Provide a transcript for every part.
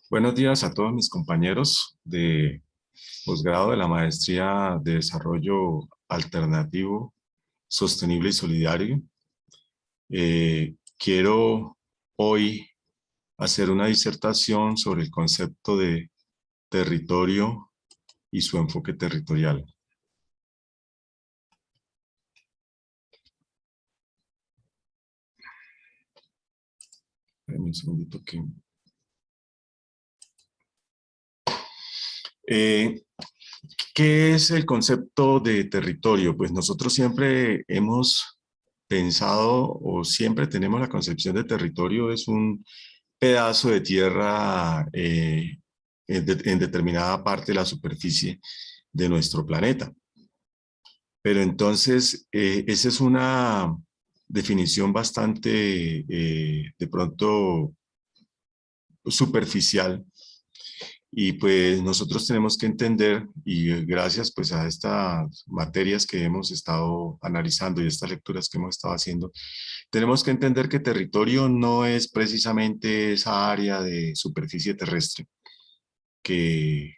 Buenos días a todos mis compañeros de posgrado de la Maestría de Desarrollo Alternativo, Sostenible y Solidario. Quiero hoy hacer una disertación sobre el concepto de territorio y su enfoque territorial. Espérenme un segundito que... ¿Qué es el concepto de territorio? Pues nosotros siempre hemos pensado o siempre tenemos la concepción de territorio es un pedazo de tierra en determinada parte de la superficie de nuestro planeta. Pero entonces, esa es una definición bastante, de pronto, superficial. Y pues nosotros tenemos que entender, y gracias pues a estas materias que hemos estado analizando y estas lecturas que hemos estado haciendo, tenemos que entender que territorio no es precisamente esa área de superficie terrestre que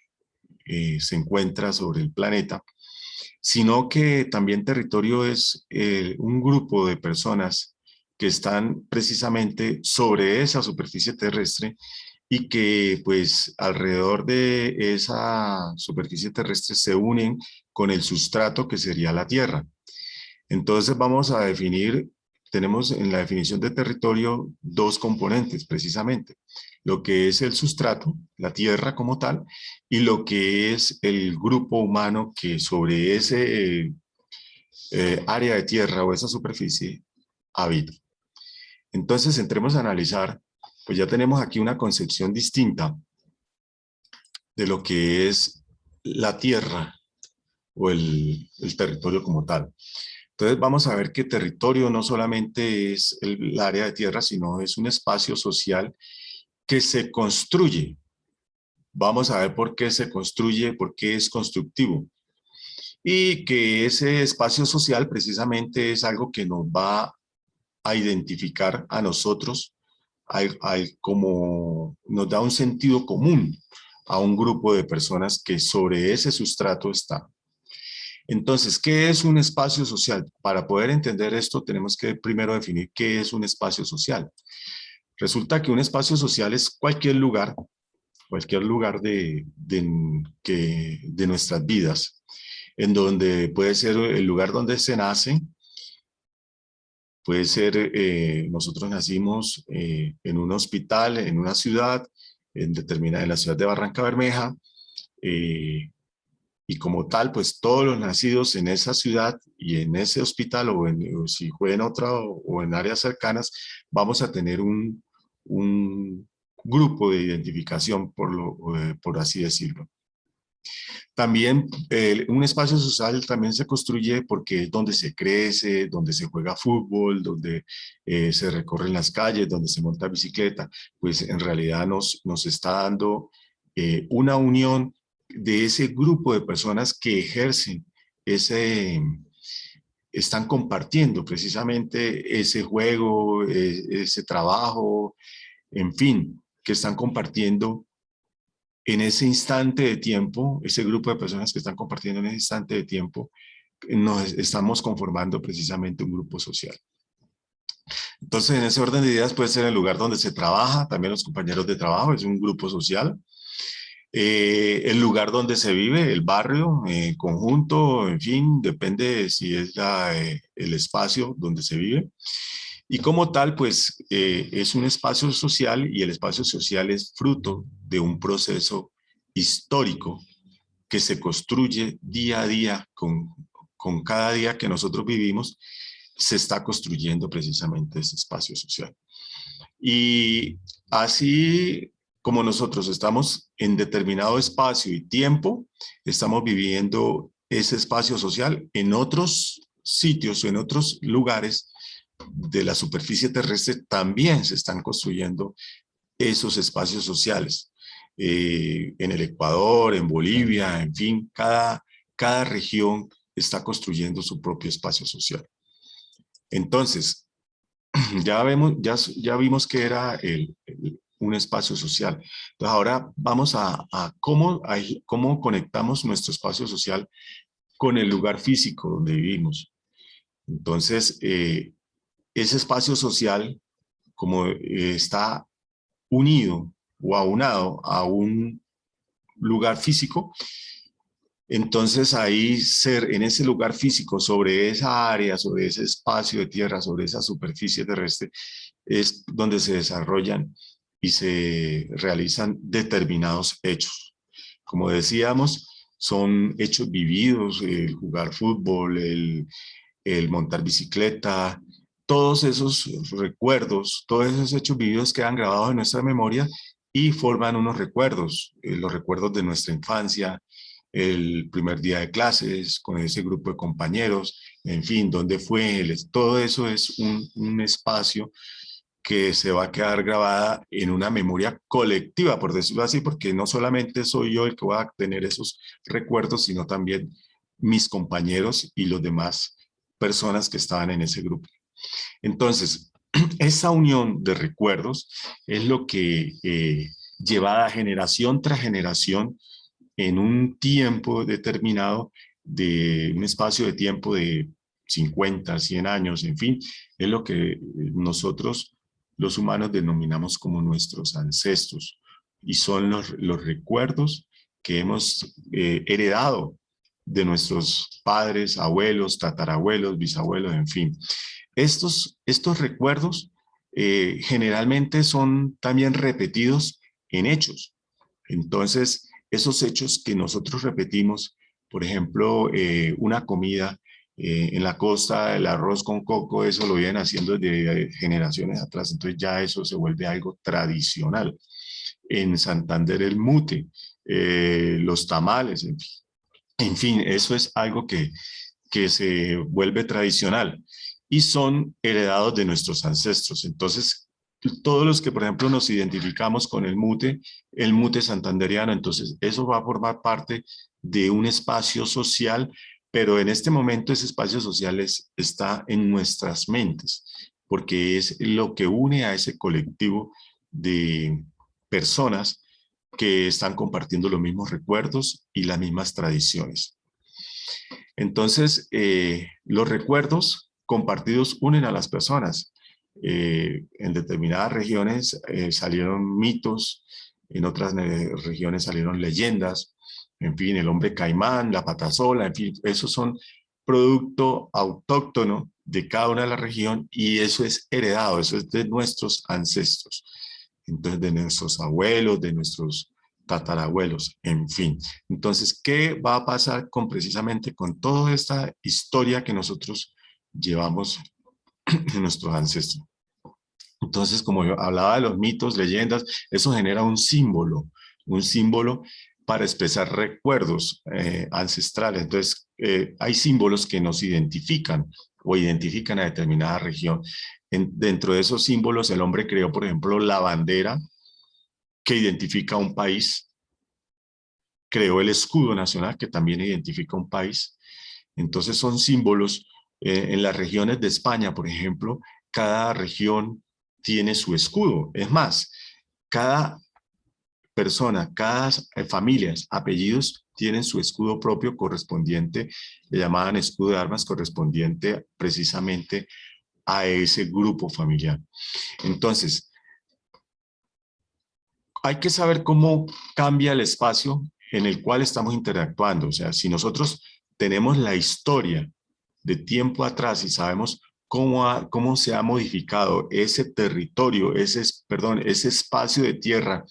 se encuentra sobre el planeta, sino que también territorio es un grupo de personas que están precisamente sobre esa superficie terrestre y que pues alrededor de esa superficie terrestre se unen con el sustrato que sería la Tierra. Entonces vamos a definir, tenemos en la definición de territorio dos componentes precisamente, lo que es el sustrato, la tierra como tal, y lo que es el grupo humano que sobre ese área de tierra o esa superficie habita. Entonces entremos a analizar, pues ya tenemos aquí una concepción distinta de lo que es la tierra o el territorio como tal. Entonces vamos a ver que territorio no solamente es el área de tierra, sino es un espacio social que se construye. Vamos a ver por qué se construye, por qué es constructivo. Y que ese espacio social precisamente es algo que nos va a identificar a nosotros como nos da un sentido común a un grupo de personas que sobre ese sustrato está. Entonces, ¿qué es un espacio social? Para poder entender esto, tenemos que primero definir qué es un espacio social. Resulta que un espacio social es cualquier lugar de nuestras vidas, en donde puede ser el lugar donde se nace, puede ser, nosotros nacimos en un hospital, en una ciudad, en la ciudad de Barranca Bermeja, y como tal, pues todos los nacidos en esa ciudad y en ese hospital o si fue en otra o en áreas cercanas, vamos a tener un grupo de identificación, por así decirlo. También un espacio social también se construye porque es donde se crece, donde se juega fútbol, donde se recorren las calles, donde se monta bicicleta, pues en realidad nos está dando una unión de ese grupo de personas que ejercen están compartiendo precisamente ese juego, ese trabajo, en fin, que están compartiendo en ese instante de tiempo, ese grupo de personas que están compartiendo en ese instante de tiempo, nos estamos conformando precisamente un grupo social. Entonces, en ese orden de ideas puede ser el lugar donde se trabaja, también los compañeros de trabajo, es un grupo social. El lugar donde se vive, el barrio, conjunto, en fin, depende de si es el espacio donde se vive. Y como tal, pues es un espacio social y el espacio social es fruto de un proceso histórico que se construye día a día con cada día que nosotros vivimos, se está construyendo precisamente ese espacio social. Y así como nosotros estamos en determinado espacio y tiempo, estamos viviendo ese espacio social en otros sitios o en otros lugares de la superficie terrestre también se están construyendo esos espacios sociales. En el Ecuador, en Bolivia, en fin, cada región está construyendo su propio espacio social. Entonces, ya vimos que era un espacio social. Entonces ahora vamos a cómo conectamos nuestro espacio social con el lugar físico donde vivimos. Entonces, ese espacio social, como está unido o aunado a un lugar físico, entonces ahí ser en ese lugar físico, sobre esa área, sobre ese espacio de tierra, sobre esa superficie terrestre, es donde se desarrollan y se realizan determinados hechos. Como decíamos, son hechos vividos, el jugar fútbol, el montar bicicleta, todos esos recuerdos, todos esos hechos vividos quedan grabados en nuestra memoria y forman unos recuerdos, los recuerdos de nuestra infancia, el primer día de clases, con ese grupo de compañeros, en fin, dónde fue, todo eso es un espacio que se va a quedar grabada en una memoria colectiva, por decirlo así, porque no solamente soy yo el que va a tener esos recuerdos, sino también mis compañeros y los demás personas que estaban en ese grupo. Entonces, esa unión de recuerdos es lo que llevada generación tras generación en un tiempo determinado, de un espacio de tiempo de 50, 100 años, en fin, es lo que nosotros los humanos denominamos como nuestros ancestros y son los recuerdos que hemos heredado de nuestros padres, abuelos, tatarabuelos, bisabuelos, en fin. Estos recuerdos generalmente son también repetidos en hechos. Entonces, esos hechos que nosotros repetimos, por ejemplo, una comida en la costa, el arroz con coco, eso lo vienen haciendo desde generaciones atrás, entonces ya eso se vuelve algo tradicional. En Santander el mute, los tamales, en fin, eso es algo que se vuelve tradicional y son heredados de nuestros ancestros. Entonces, todos los que, por ejemplo, nos identificamos con el mute santanderiano, entonces eso va a formar parte de un espacio social, pero en este momento ese espacio social está en nuestras mentes, porque es lo que une a ese colectivo de personas que están compartiendo los mismos recuerdos y las mismas tradiciones. Entonces, los recuerdos compartidos unen a las personas. En determinadas regiones salieron mitos, en otras regiones salieron leyendas, en fin, el hombre caimán, la patasola, en fin, esos son producto autóctono de cada una de la región y eso es heredado, eso es de nuestros ancestros, entonces de nuestros abuelos, de nuestros tatarabuelos, en fin. Entonces, ¿qué va a pasar con precisamente con toda esta historia que nosotros llevamos de nuestros ancestros? Entonces, como yo hablaba de los mitos, leyendas, eso genera un símbolo para expresar recuerdos ancestrales. Entonces, hay símbolos que nos identifican o identifican a determinada región. Dentro de esos símbolos, el hombre creó, por ejemplo, la bandera que identifica a un país, creó el escudo nacional que también identifica un país. Entonces son símbolos. En las regiones de España, por ejemplo, cada región tiene su escudo. Es más, cada persona, cada familias, apellidos tienen su escudo propio correspondiente, le llamaban escudo de armas correspondiente precisamente a ese grupo familiar. Entonces, hay que saber cómo cambia el espacio en el cual estamos interactuando. O sea, si nosotros tenemos la historia de tiempo atrás y sabemos cómo se ha modificado ese territorio, ese espacio de tierra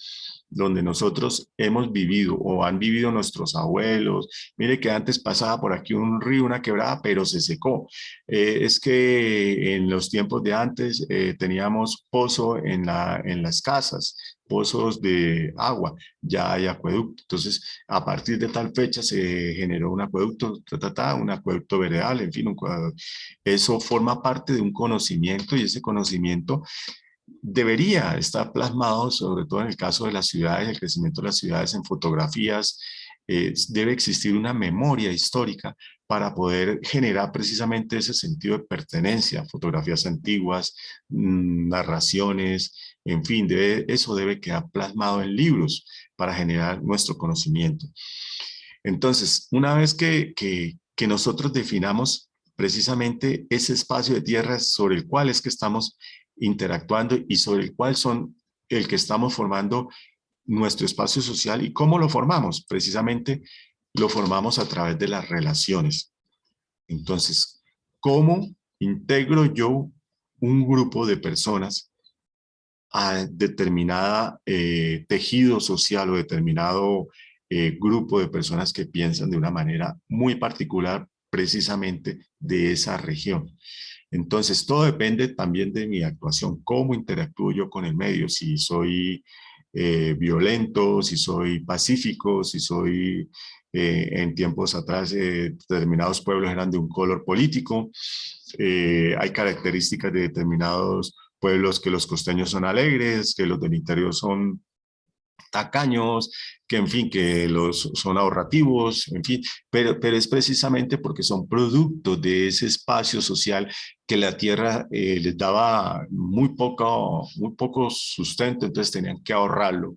donde nosotros hemos vivido o han vivido nuestros abuelos. Mire que antes pasaba por aquí un río, una quebrada, pero se secó. Es que en los tiempos de antes teníamos pozo en las casas, pozos de agua, ya hay acueducto. Entonces, a partir de tal fecha se generó un acueducto, un acueducto veredal, en fin, eso forma parte de un conocimiento y ese conocimiento debería estar plasmado, sobre todo en el caso de las ciudades, el crecimiento de las ciudades en fotografías. Debe existir una memoria histórica para poder generar precisamente ese sentido de pertenencia, fotografías antiguas, narraciones, En fin, eso debe quedar plasmado en libros para generar nuestro conocimiento. Entonces, una vez que nosotros definamos precisamente ese espacio de tierra sobre el cual es que estamos interactuando y sobre el cual son el que estamos formando nuestro espacio social, y cómo lo formamos, precisamente lo formamos a través de las relaciones. Entonces, ¿cómo integro yo un grupo de personas a determinada tejido social o determinado grupo de personas que piensan de una manera muy particular precisamente de esa región? Entonces, todo depende también de mi actuación, cómo interactúo yo con el medio, si soy violento, si soy pacífico, si soy, en tiempos atrás, determinados pueblos eran de un color político, hay características de determinados pueblos que los costeños son alegres, que los del interior son tacaños, que en fin, que los son ahorrativos, en fin, pero es precisamente porque son productos de ese espacio social que la tierra les daba muy poco sustento, entonces tenían que ahorrarlo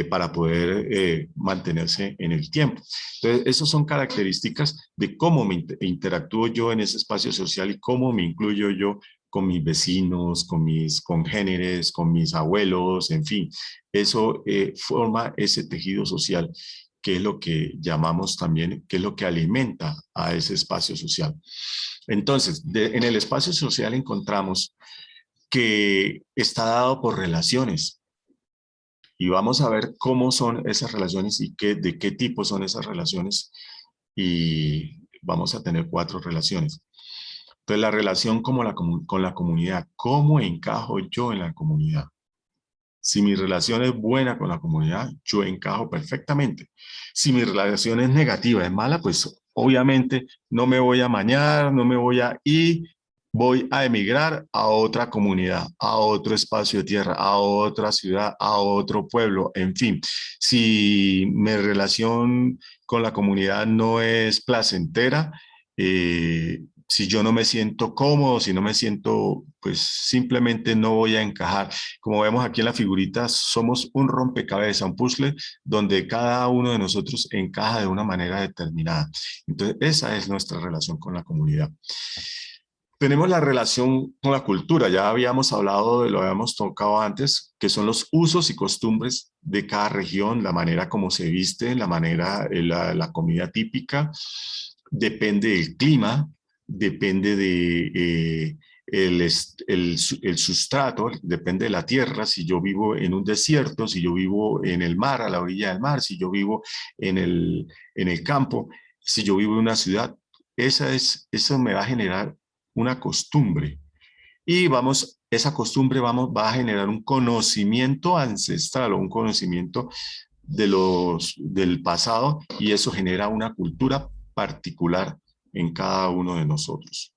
para poder mantenerse en el tiempo. Entonces, esas son características de cómo me interactúo yo en ese espacio social y cómo me incluyo yo con mis vecinos, con mis congéneres, con mis abuelos, en fin. Eso forma ese tejido social, que es lo que llamamos también, que es lo que alimenta a ese espacio social. Entonces, en el espacio social encontramos que está dado por relaciones, y vamos a ver cómo son esas relaciones y de qué tipo son esas relaciones, y vamos a tener 4 relaciones. Entonces, la relación como con la comunidad, ¿cómo encajo yo en la comunidad? Si mi relación es buena con la comunidad, yo encajo perfectamente. Si mi relación es negativa, es mala, pues obviamente no me voy a amañar, no me voy a ir, voy a emigrar a otra comunidad, a otro espacio de tierra, a otra ciudad, a otro pueblo, en fin. Si mi relación con la comunidad no es placentera, si yo no me siento cómodo, si no me siento, pues simplemente no voy a encajar. Como vemos aquí en la figurita, somos un rompecabezas, un puzzle, donde cada uno de nosotros encaja de una manera determinada. Entonces, esa es nuestra relación con la comunidad. Tenemos la relación con la cultura, ya habíamos hablado, lo habíamos tocado antes, que son los usos y costumbres de cada región, la manera como se viste, la manera, la comida típica, depende del clima, depende de el sustrato, depende de la tierra, si yo vivo en un desierto, si yo vivo en el mar, a la orilla del mar, si yo vivo en el campo, si yo vivo en una ciudad. Eso me va a generar una costumbre, y esa costumbre va a generar un conocimiento ancestral o un conocimiento del pasado, y eso genera una cultura particular en cada uno de nosotros.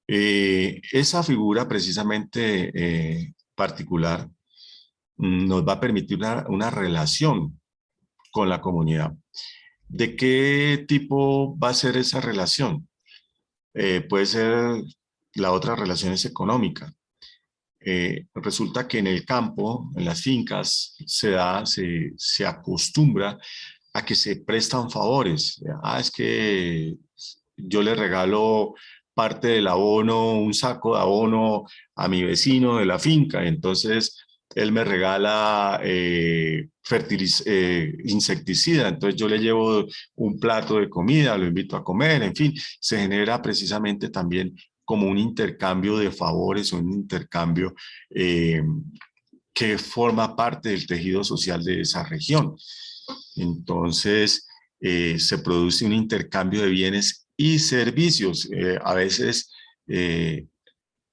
Esa figura precisamente particular nos va a permitir una relación con la comunidad. ¿De qué tipo va a ser esa relación? Puede ser, la otra relación es económica. Resulta que en el campo, en las fincas, se acostumbra a que se prestan favores. Es que yo le regalo parte del abono, un saco de abono a mi vecino de la finca, entonces él me regala insecticida, entonces yo le llevo un plato de comida, lo invito a comer, en fin, se genera precisamente también como un intercambio de favores, un intercambio eh, que forma parte del tejido social de esa región. Entonces, se produce un intercambio de bienes y servicios. A veces,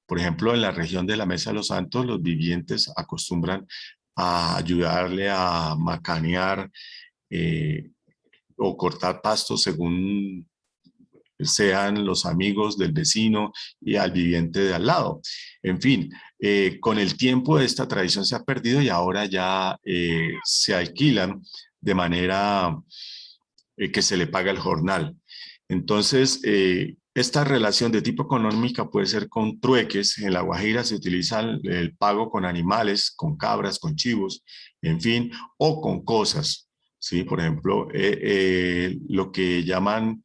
por ejemplo, en la región de la Mesa de los Santos, los vivientes acostumbran a ayudarle a macanear eh, o cortar pastos según sean los amigos del vecino y al viviente de al lado. En fin, con el tiempo esta tradición se ha perdido, y ahora ya se alquilan de manera que se le paga el jornal. Entonces, Esta relación de tipo económica puede ser con trueques. En La Guajira se utiliza el pago con animales, con cabras, con chivos, en fin, o con cosas. ¿Sí? Por ejemplo, lo que llaman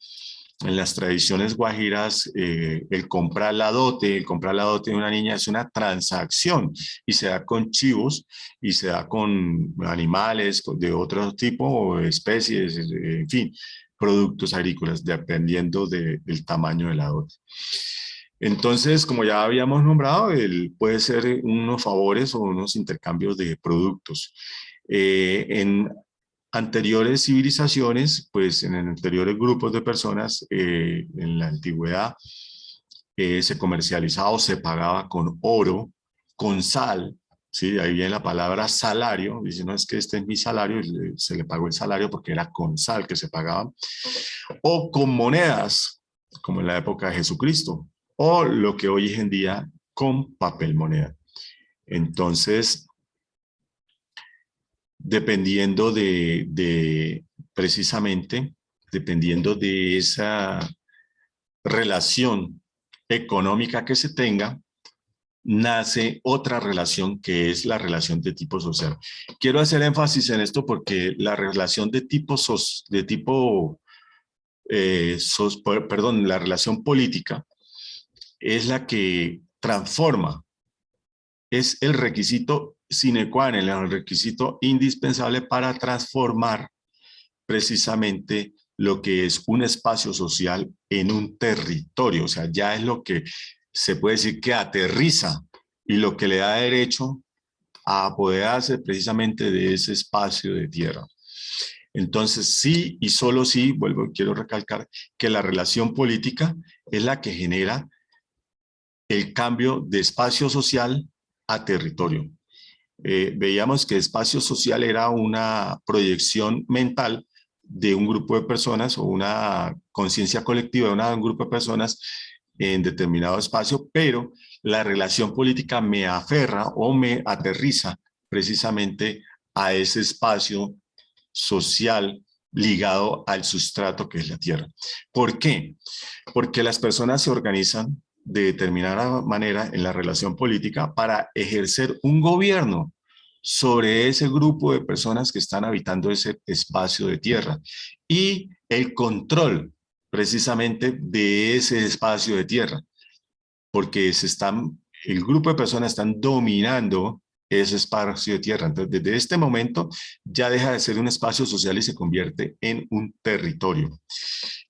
en las tradiciones guajiras el comprar la dote de una niña es una transacción y se da con chivos y se da con animales de otro tipo o especies, en fin, productos agrícolas, dependiendo del tamaño de la dote. Entonces, como ya habíamos nombrado, puede ser unos favores o unos intercambios de productos. En anteriores civilizaciones, pues en anteriores grupos de personas, en la antigüedad, se comercializaba o se pagaba con oro, con sal, ¿sí? Ahí viene la palabra salario, dice, no es que este es mi salario, se le pagó el salario porque era con sal que se pagaba, o con monedas, como en la época de Jesucristo, o lo que hoy en día con papel moneda. Entonces, dependiendo precisamente, dependiendo de esa relación económica que se tenga, nace otra relación que es la relación de tipo social. Quiero hacer énfasis en esto porque la relación de tipo, perdón, la relación política es la que transforma, es el requisito sine qua non, el requisito indispensable para transformar precisamente lo que es un espacio social en un territorio. O sea, ya es lo que se puede decir que aterriza y lo que le da derecho a apoderarse precisamente de ese espacio de tierra. Entonces, sí y solo sí, quiero recalcar que la relación política es la que genera el cambio de espacio social a territorio. Veíamos que espacio social era una proyección mental de un grupo de personas o una conciencia colectiva de un grupo de personas en determinado espacio, pero la relación política me aferra o me aterriza precisamente a ese espacio social ligado al sustrato que es la tierra. ¿Por qué? Porque las personas se organizan de determinada manera en la relación política para ejercer un gobierno sobre ese grupo de personas que están habitando ese espacio de tierra y el control precisamente de ese espacio de tierra, porque el grupo de personas están dominando ese espacio de tierra. Entonces, desde este momento ya deja de ser un espacio social y se convierte en un territorio.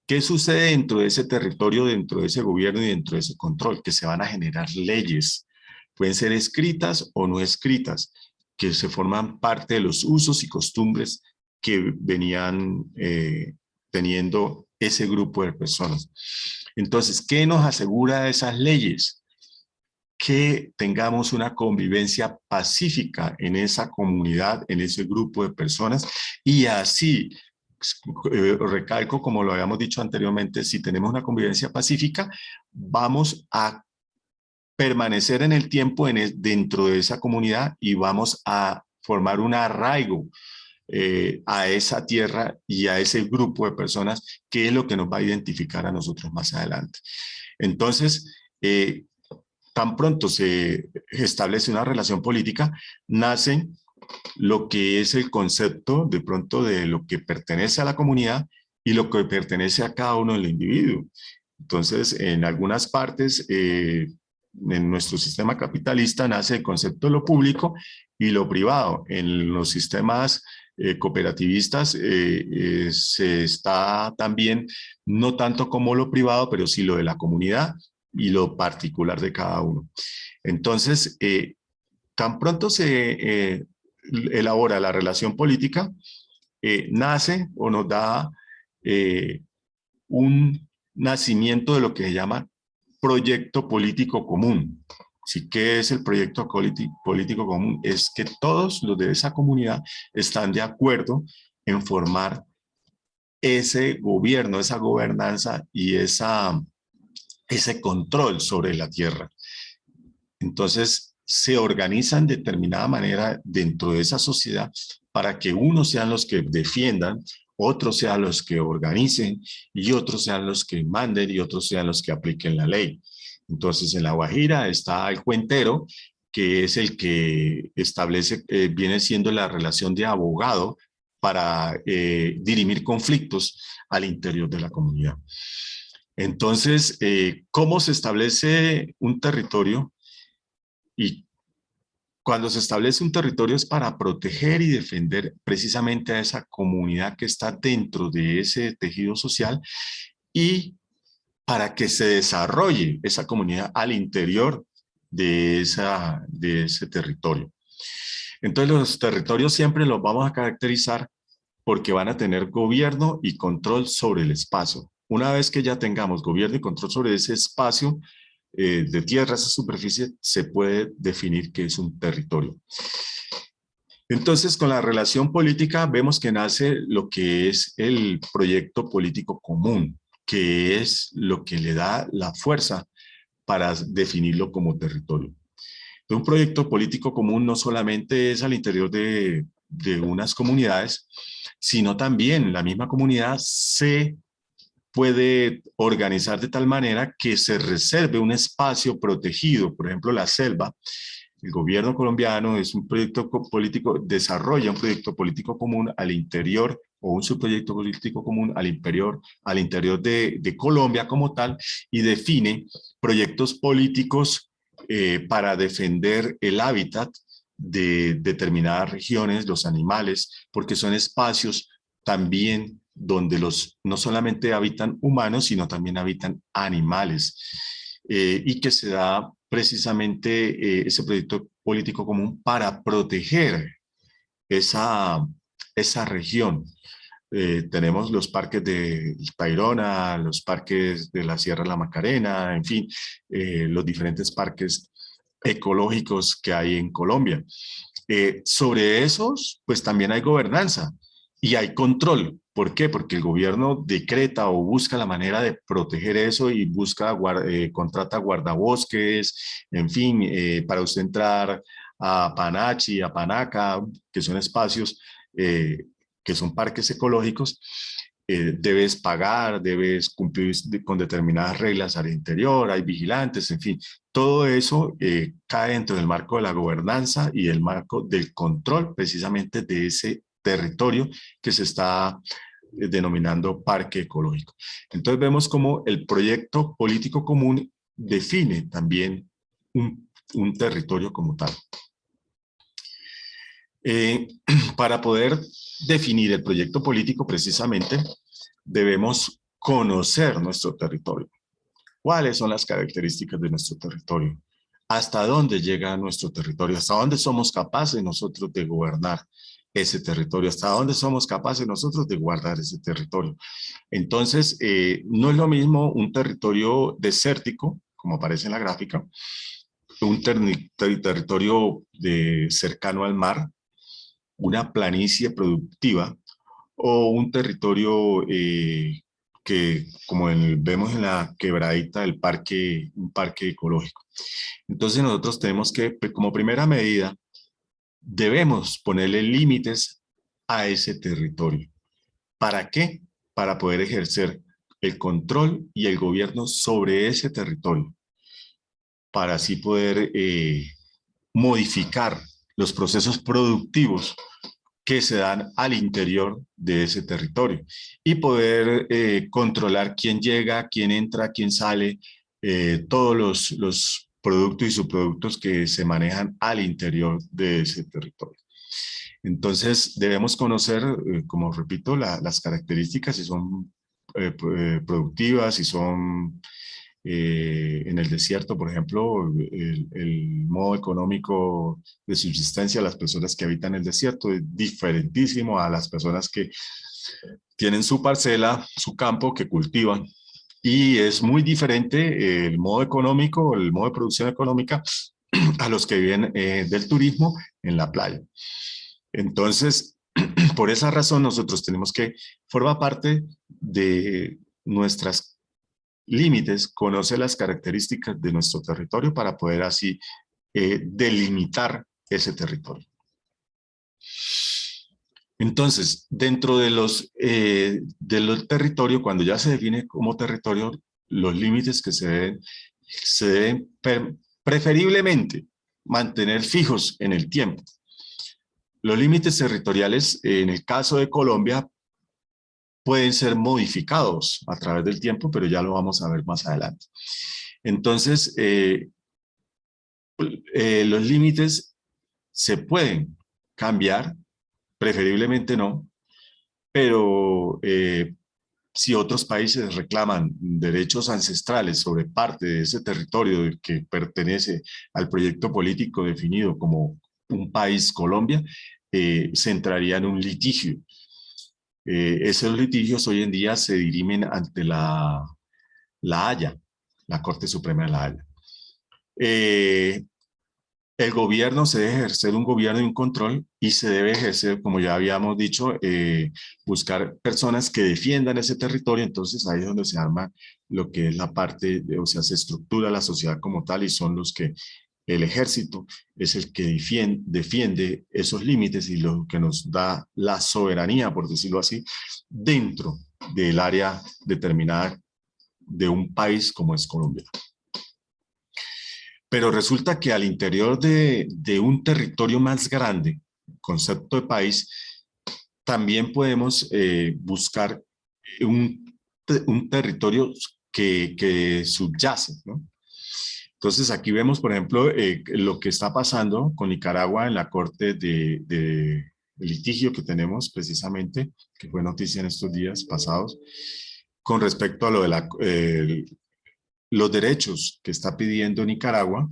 ¿Qué sucede dentro de ese territorio, dentro de ese gobierno y dentro de ese control? Que se van a generar leyes. Pueden ser escritas o no escritas, que se forman parte de los usos y costumbres que venían teniendo ese grupo de personas. Entonces, ¿qué nos asegura esas leyes? Que tengamos una convivencia pacífica en esa comunidad, en ese grupo de personas, y así, recalco, como lo habíamos dicho anteriormente, si tenemos una convivencia pacífica, vamos a permanecer en el tiempo dentro de esa comunidad y vamos a formar un arraigo a esa tierra y a ese grupo de personas, que es lo que nos va a identificar a nosotros más adelante. Entonces, tan pronto se establece una relación política, nace lo que es el concepto de pronto de lo que pertenece a la comunidad y lo que pertenece a cada uno del individuo. Entonces, en algunas partes, en nuestro sistema capitalista nace el concepto de lo público y lo privado. En los sistemas cooperativistas se está también, no tanto como lo privado, pero sí lo de la comunidad y lo particular de cada uno. Entonces, tan pronto se elabora la relación política, nace o nos da un nacimiento de lo que se llama proyecto político común. ¿Sí? ¿Qué es el proyecto político común? Es que todos los de esa comunidad están de acuerdo en formar ese gobierno, esa gobernanza y ese control sobre la tierra. Entonces, se organizan de determinada manera dentro de esa sociedad para que unos sean los que defiendan, otros sean los que organicen y otros sean los que manden y otros sean los que apliquen la ley. Entonces, en La Guajira está el cuentero, que es el que establece, viene siendo la relación de abogado para dirimir conflictos al interior de la comunidad. Entonces, ¿cómo se establece un territorio? Y cuando se establece un territorio es para proteger y defender precisamente a esa comunidad que está dentro de ese tejido social y para que se desarrolle esa comunidad al interior de ese territorio. Entonces los territorios siempre los vamos a caracterizar porque van a tener gobierno y control sobre el espacio. Una vez que ya tengamos gobierno y control sobre ese espacio de tierra, esa superficie, se puede definir que es un territorio. Entonces, con la relación política vemos que nace lo que es el proyecto político común, que es lo que le da la fuerza para definirlo como territorio. Un proyecto político común no solamente es al interior de unas comunidades, sino también la misma comunidad se puede organizar de tal manera que se reserve un espacio protegido, por ejemplo, la selva. El gobierno colombiano es un proyecto político, desarrolla un proyecto político común al interior o un subproyecto político común al interior de Colombia como tal y define proyectos políticos para defender el hábitat de determinadas regiones, los animales, porque son espacios también donde no solamente habitan humanos, sino también habitan animales, y que se da precisamente ese proyecto político común para proteger esa región. Tenemos los parques de Tayrona, los parques de la Sierra de la Macarena, en fin, los diferentes parques ecológicos que hay en Colombia. Sobre esos, pues también hay gobernanza y hay control. ¿Por qué? Porque el gobierno decreta o busca la manera de proteger eso y contrata guardabosques, en fin, para usted entrar a Panachi, a Panaca, que son espacios que son parques ecológicos, debes pagar, debes cumplir con determinadas reglas al interior, hay vigilantes, en fin, todo eso cae dentro del marco de la gobernanza y el marco del control precisamente de ese territorio que se está denominando parque ecológico. Entonces vemos cómo el proyecto político común define también un territorio como tal. Para poder definir el proyecto político precisamente debemos conocer nuestro territorio. ¿Cuáles son las características de nuestro territorio? ¿Hasta dónde llega nuestro territorio? ¿Hasta dónde somos capaces nosotros de gobernar ese territorio? ¿Hasta dónde somos capaces nosotros de guardar ese territorio? Entonces, no es lo mismo un territorio desértico, como aparece en la gráfica, un territorio cercano al mar, una planicie productiva o un territorio que, como vemos en la quebradita del parque, un parque ecológico. Entonces nosotros tenemos que, como primera medida, debemos ponerle límites a ese territorio. ¿Para qué? Para poder ejercer el control y el gobierno sobre ese territorio, para así poder modificar los procesos productivos que se dan al interior de ese territorio y poder controlar quién llega, quién entra, quién sale, todos los productos y subproductos que se manejan al interior de ese territorio. Entonces debemos conocer, como repito, las características, si son productivas, si son en el desierto, por ejemplo, el modo económico de subsistencia de las personas que habitan el desierto es diferentísimo a las personas que tienen su parcela, su campo, que cultivan. Y es muy diferente el modo económico, el modo de producción económica a los que viven del turismo en la playa. Entonces, por esa razón nosotros tenemos que formar parte de nuestras límites, conoce las características de nuestro territorio para poder así delimitar ese territorio. Entonces, dentro del territorio, cuando ya se define como territorio, los límites que se deben preferiblemente mantener fijos en el tiempo. Los límites territoriales, en el caso de Colombia, pueden ser modificados a través del tiempo, pero ya lo vamos a ver más adelante. Entonces, los límites se pueden cambiar, preferiblemente no, pero si otros países reclaman derechos ancestrales sobre parte de ese territorio que pertenece al proyecto político definido como un país, Colombia, se entraría en un litigio. Esos litigios hoy en día se dirimen ante la Haya, la Corte Suprema de la Haya. Eh, el gobierno se debe ejercer un gobierno y un control y se debe ejercer, como ya habíamos dicho, buscar personas que defiendan ese territorio. Entonces ahí es donde se arma lo que es la parte, o sea, se estructura la sociedad como tal y son los que el ejército es el que defiende esos límites y lo que nos da la soberanía, por decirlo así, dentro del área determinada de un país como es Colombia. Pero resulta que al interior de un territorio más grande, concepto de país, también podemos buscar un territorio que subyace, ¿no? Entonces aquí vemos, por ejemplo, lo que está pasando con Nicaragua en la corte de litigio que tenemos precisamente, que fue noticia en estos días pasados, con respecto a lo de los derechos que está pidiendo Nicaragua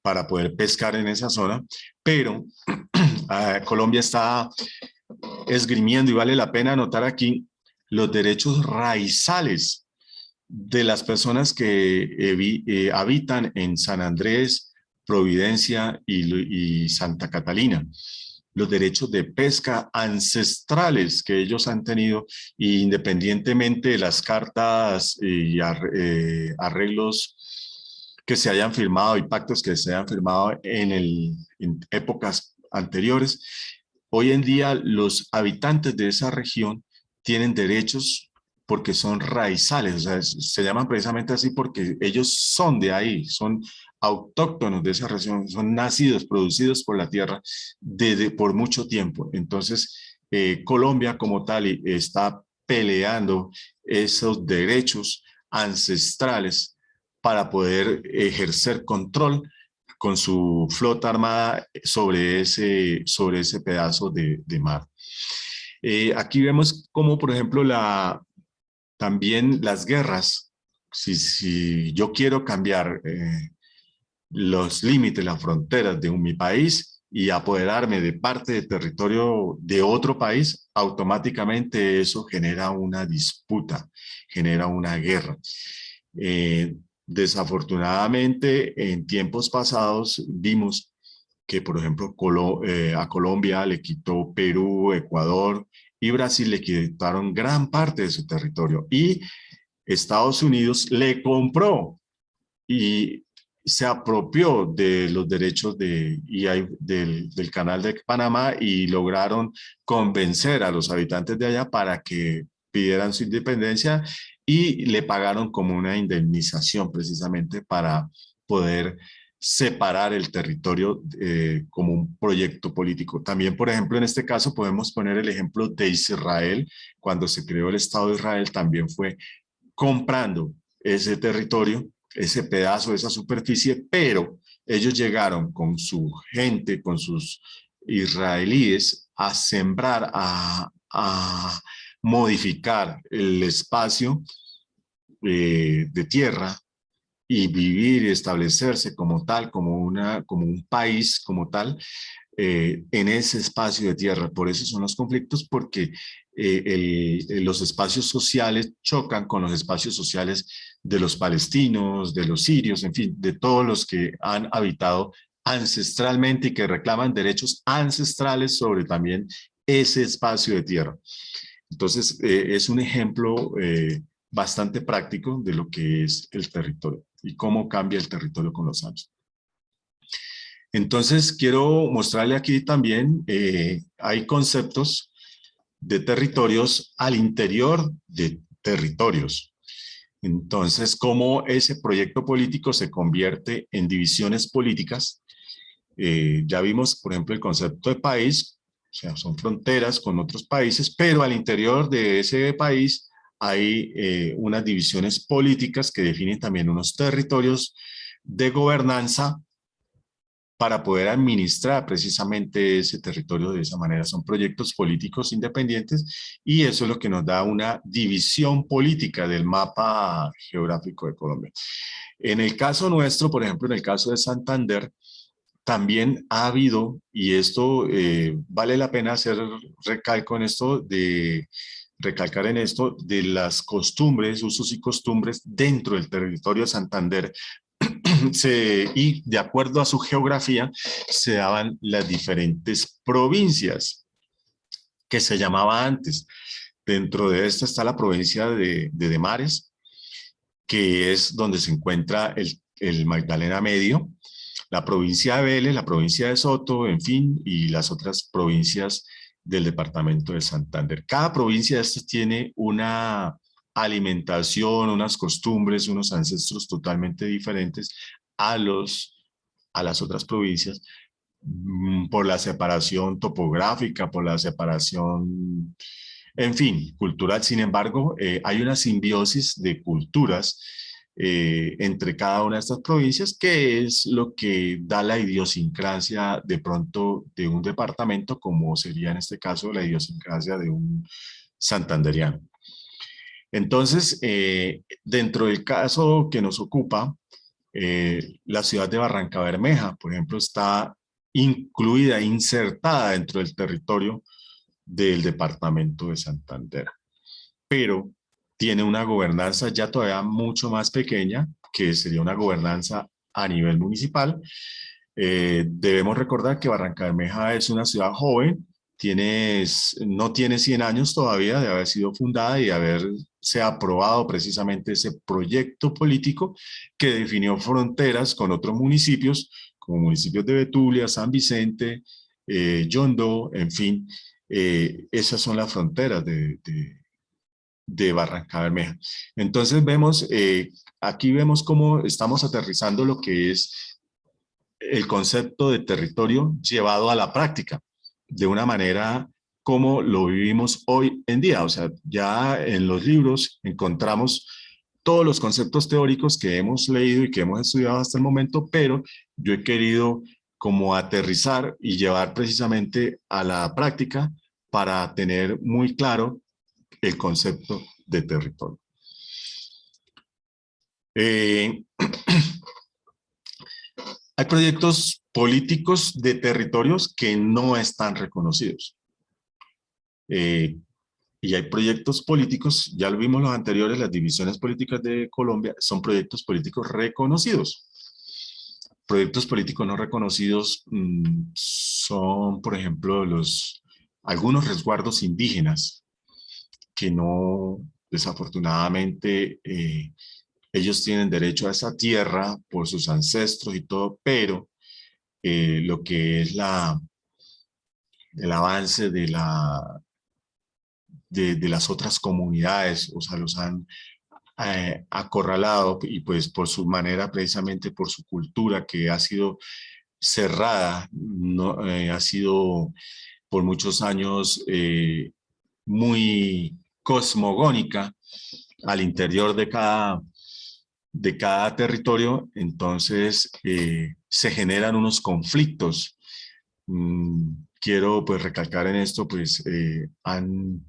para poder pescar en esa zona, pero Colombia está esgrimiendo, y vale la pena anotar aquí, los derechos raizales de las personas que habitan en San Andrés, Providencia y Santa Catalina. Los derechos de pesca ancestrales que ellos han tenido, independientemente de las cartas y arreglos que se hayan firmado y pactos que se hayan firmado en épocas anteriores. Hoy en día los habitantes de esa región tienen derechos porque son raizales, o sea, se llaman precisamente así porque ellos son de ahí, son autóctonos de esa región, son nacidos, producidos por la tierra por mucho tiempo. Entonces, Colombia como tal está peleando esos derechos ancestrales para poder ejercer control con su flota armada sobre ese pedazo de mar. Aquí vemos cómo, por ejemplo, también las guerras, si yo quiero cambiar los límites, las fronteras de mi país y apoderarme de parte del territorio de otro país, automáticamente eso genera una disputa, genera una guerra. Desafortunadamente, en tiempos pasados vimos que, por ejemplo, a Colombia le quitó Perú, Ecuador y Brasil le quitaron gran parte de su territorio y Estados Unidos le compró y se apropió de los derechos del canal de Panamá y lograron convencer a los habitantes de allá para que pidieran su independencia y le pagaron como una indemnización precisamente para poder separar el territorio como un proyecto político. También, por ejemplo, en este caso podemos poner el ejemplo de Israel. Cuando se creó el Estado de Israel también fue comprando ese territorio, ese pedazo, esa superficie, pero ellos llegaron con su gente, con sus israelíes, a sembrar, a modificar el espacio de tierra y vivir y establecerse como tal, como un país como tal, en ese espacio de tierra. Por eso son los conflictos, porque los espacios sociales chocan con los espacios sociales de los palestinos, de los sirios, en fin, de todos los que han habitado ancestralmente y que reclaman derechos ancestrales sobre también ese espacio de tierra. Entonces, es un ejemplo bastante práctico de lo que es el territorio y cómo cambia el territorio con los años. Entonces, quiero mostrarle aquí también, hay conceptos de territorios al interior de territorios. Entonces, cómo ese proyecto político se convierte en divisiones políticas. Ya vimos, por ejemplo, el concepto de país, o sea, son fronteras con otros países, pero al interior de ese país hay unas divisiones políticas que definen también unos territorios de gobernanza para poder administrar precisamente ese territorio de esa manera. Son proyectos políticos independientes y eso es lo que nos da una división política del mapa geográfico de Colombia. En el caso nuestro, por ejemplo, en el caso de Santander, también ha habido, y esto vale la pena hacer recalco en esto, de recalcar en esto, de las costumbres, usos y costumbres dentro del territorio de Santander, y de acuerdo a su geografía se daban las diferentes provincias que se llamaba antes. Dentro de esta está la provincia de Mares, que es donde se encuentra el Magdalena Medio, la provincia de Vélez, la provincia de Soto, en fin, y las otras provincias del departamento de Santander. Cada provincia de estas tiene una alimentación, unas costumbres, unos ancestros totalmente diferentes a, a las otras provincias por la separación topográfica, por la separación, en fin, cultural. Sin embargo, hay una simbiosis de culturas entre cada una de estas provincias, que es lo que da la idiosincrasia de pronto de un departamento, como sería en este caso la idiosincrasia de un santanderiano. Entonces, dentro del caso que nos ocupa, la ciudad de Barranca Bermeja, por ejemplo, está incluida, insertada dentro del territorio del departamento de Santander, pero tiene una gobernanza ya todavía mucho más pequeña, que sería una gobernanza a nivel municipal. Debemos recordar que Barranca Bermeja es una ciudad joven, no tiene 100 años todavía de haber sido fundada y de haberse aprobado precisamente ese proyecto político que definió fronteras con otros municipios, como municipios de Betulia, San Vicente, Yondó, en fin, esas son las fronteras de Barranca Bermeja. Entonces aquí vemos cómo estamos aterrizando lo que es el concepto de territorio llevado a la práctica, de una manera como lo vivimos hoy en día. O sea, ya en los libros encontramos todos los conceptos teóricos que hemos leído y que hemos estudiado hasta el momento, pero yo he querido como aterrizar y llevar precisamente a la práctica para tener muy claro el concepto de territorio. Eh, Hay proyectos políticos de territorios que no están reconocidos. Y hay proyectos políticos, ya lo vimos los anteriores, las divisiones políticas de Colombia, son proyectos políticos reconocidos. Proyectos políticos no reconocidos son, por ejemplo, algunos resguardos indígenas que no, desafortunadamente, ellos tienen derecho a esa tierra por sus ancestros y todo, pero lo que es el avance de las otras comunidades, o sea, los han acorralado y pues por su manera, precisamente por su cultura que ha sido cerrada, no, ha sido por muchos años muy cosmogónica al interior de cada territorio, entonces se generan unos conflictos. Quiero pues recalcar en esto, pues han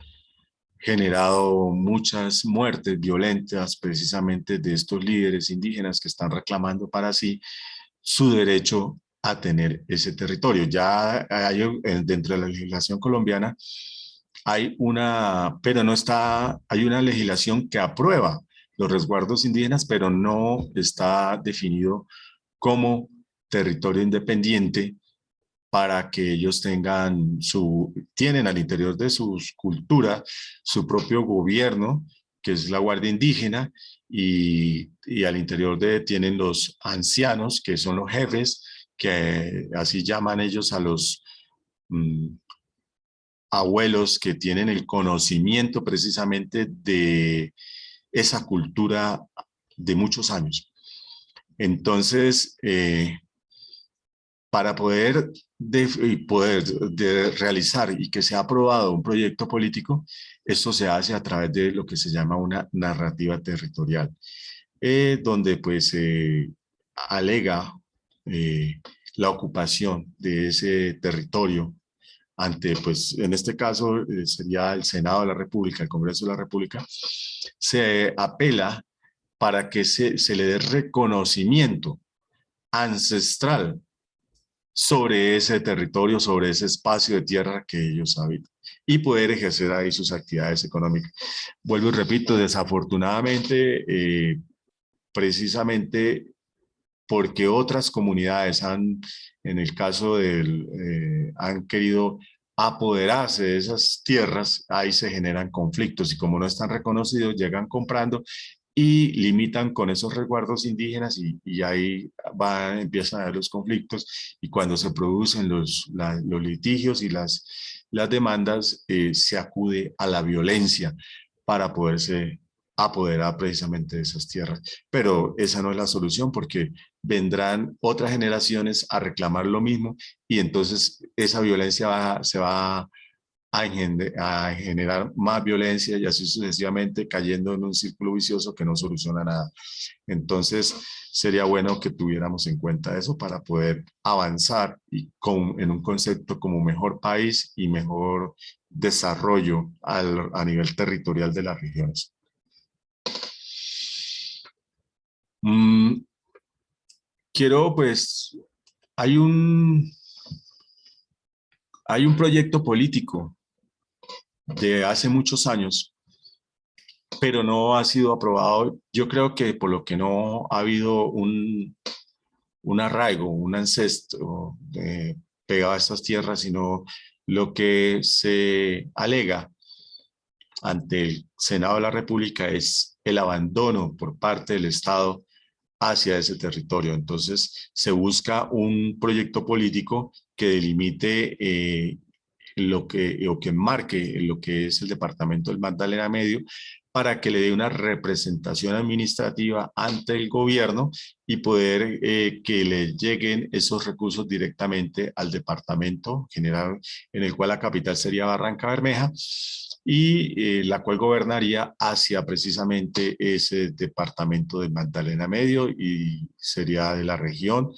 generado muchas muertes violentas precisamente de estos líderes indígenas que están reclamando para sí su derecho a tener ese territorio. Ya hay, dentro de la legislación colombiana hay pero no está, hay una legislación que aprueba los resguardos indígenas, pero no está definido como territorio independiente para que ellos tienen al interior de sus culturas su propio gobierno, que es la Guardia Indígena, y al interior tienen los ancianos, que son los jefes, que así llaman ellos a los mm, abuelos que tienen el conocimiento precisamente de esa cultura de muchos años. Entonces, para poder realizar y que sea aprobado un proyecto político, esto se hace a través de lo que se llama una narrativa territorial, donde pues alega eh, la ocupación de ese territorio ante, pues en este caso sería el Senado de la República, el Congreso de la República, se apela para que se le dé reconocimiento ancestral sobre ese territorio, sobre ese espacio de tierra que ellos habitan y poder ejercer ahí sus actividades económicas. Vuelvo y repito, desafortunadamente, precisamente porque otras comunidades en el caso han querido apoderarse de esas tierras, ahí se generan conflictos y como no están reconocidos, llegan comprando y limitan con esos resguardos indígenas y ahí empiezan a haber los conflictos y cuando se producen los litigios y las demandas, se acude a la violencia para poderse apoderar precisamente de esas tierras. Pero esa no es la solución porque vendrán otras generaciones a reclamar lo mismo y entonces esa violencia se va a generar más violencia y así sucesivamente cayendo en un círculo vicioso que no soluciona nada. Entonces sería bueno que tuviéramos en cuenta eso para poder avanzar en un concepto como mejor país y mejor desarrollo a nivel territorial de las regiones. Mm, quiero pues, hay un, hay un proyecto político de hace muchos años, pero no ha sido aprobado. Yo creo que por lo que no ha habido un arraigo, un ancestro pegado a estas tierras, sino lo que se alega ante el Senado de la República es el abandono por parte del Estado hacia ese territorio. Entonces, se busca un proyecto político que delimite o que marque lo que es el departamento del Magdalena Medio para que le dé una representación administrativa ante el gobierno y poder que le lleguen esos recursos directamente al departamento general, en el cual la capital sería Barranca Bermeja, y la cual gobernaría hacia precisamente ese departamento de Magdalena Medio y sería de la región.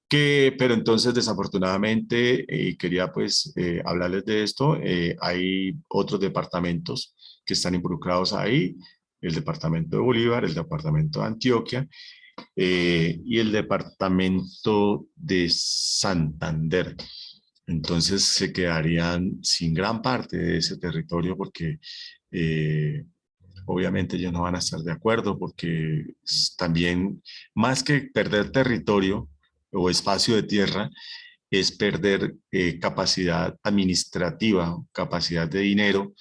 Pero entonces desafortunadamente quería pues hablarles de esto. Hay otros departamentos que están involucrados ahí, el departamento de Bolívar, el departamento de Antioquia y el departamento de Santander. Entonces se quedarían sin gran parte de ese territorio porque eh, obviamente ellos no van a estar de acuerdo porque también más que perder territorio o espacio de tierra, es perder capacidad administrativa, capacidad de dinero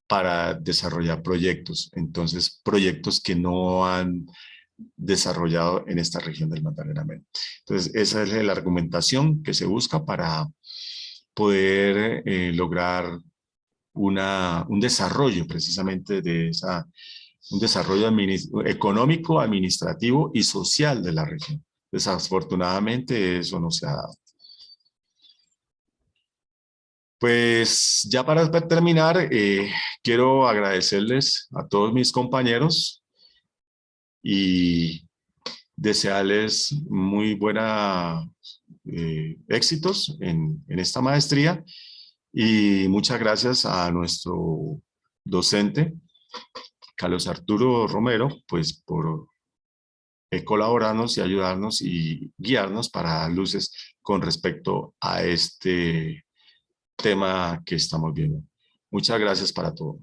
para desarrollar proyectos. Entonces, proyectos que no han desarrollado en esta región del Magdalena Medio. Entonces, esa es la argumentación que se busca para poder lograr un desarrollo precisamente un desarrollo económico, administrativo y social de la región. Desafortunadamente eso no se ha dado. Pues ya para terminar, quiero agradecerles a todos mis compañeros y desearles muy buena éxitos en esta maestría y muchas gracias a nuestro docente, Carlos Arturo Romero, pues por colaborarnos y ayudarnos y guiarnos para dar luces con respecto a este tema que estamos viendo. Muchas gracias para todo.